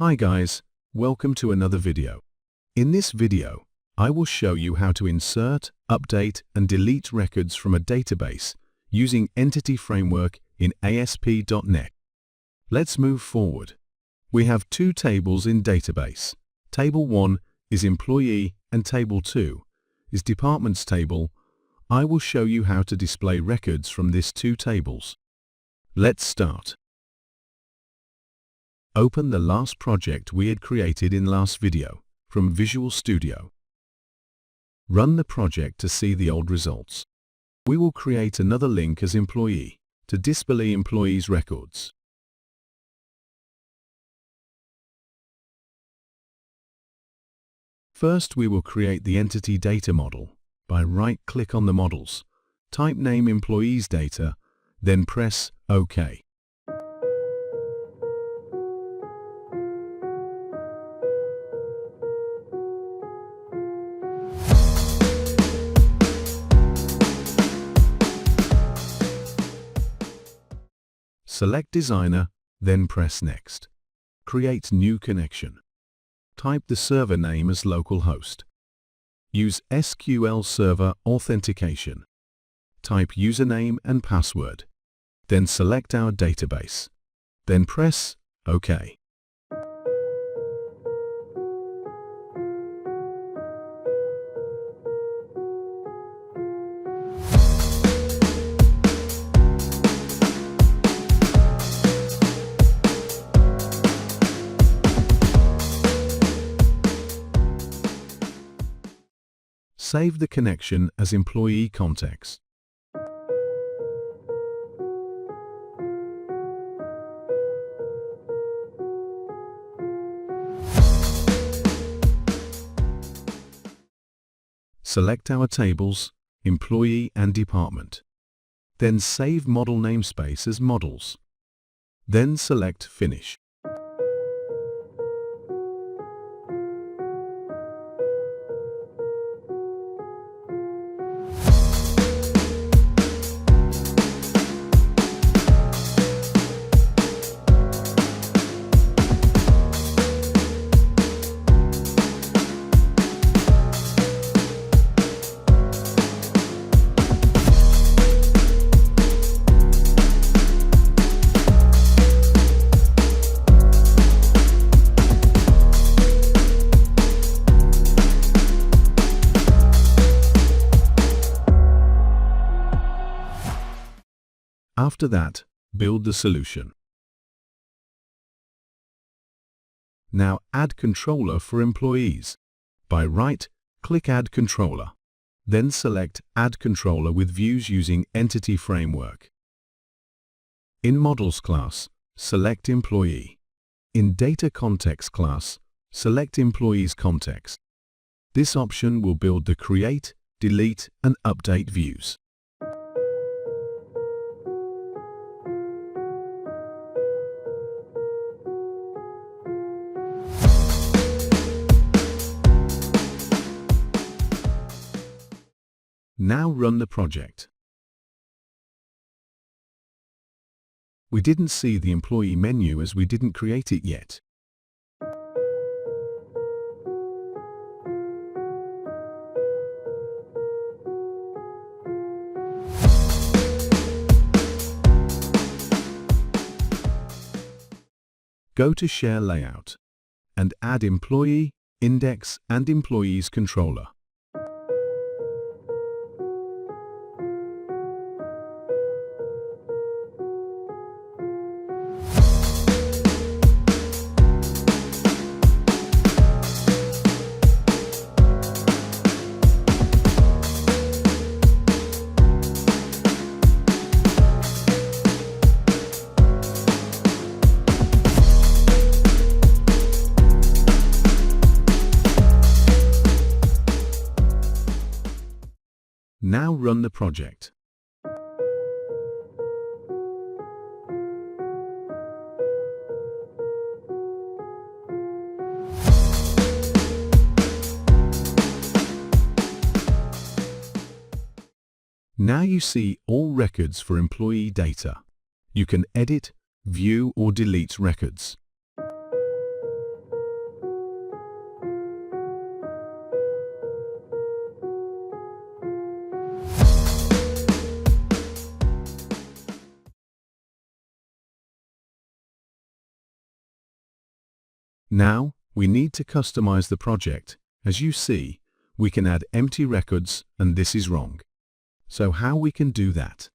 Hi guys, welcome to another video. In this video, I will show you how to insert, update and delete records from a database using Entity Framework in ASP.NET. Let's move forward. We have two tables in database. Table 1 is Employee and Table 2 is Departments table. I will show you how to display records from these two tables. Let's start. Open the last project we had created in last video from Visual Studio. Run the project to see the old results. We will create another link as employee to display employees' records. First, we will create the entity data model by right-click on the models, type name employees data, then press OK. Select Designer, then press Next. Create new connection. Type the server name as localhost. Use SQL Server authentication. Type username and password. Then select our database. Then press OK. Save the connection as employee context. Select our tables, Employee and Department. Then save model namespace as Models. Then select Finish. After that, build the solution. Now add controller for employees. By right-click Add Controller. Then select Add Controller with views using Entity Framework. In Models class, select Employee. In Data Context class, select Employees Context. This option will build the Create, Delete and Update views. Now run the project. We didn't see the employee menu as we didn't create it yet. Go to Share Layout and add Employee, Index and Employees Controller. Now run the project. Now you see all records for employee data. You can edit, view or delete records. Now, we need to customize the project. As you see, we can add empty records and this is wrong. So how we can do that?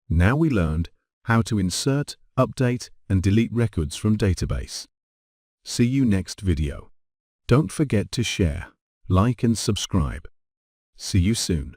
Now we learned how to insert, update, and delete records from database. See you next video. Don't forget to share, like and subscribe. See you soon.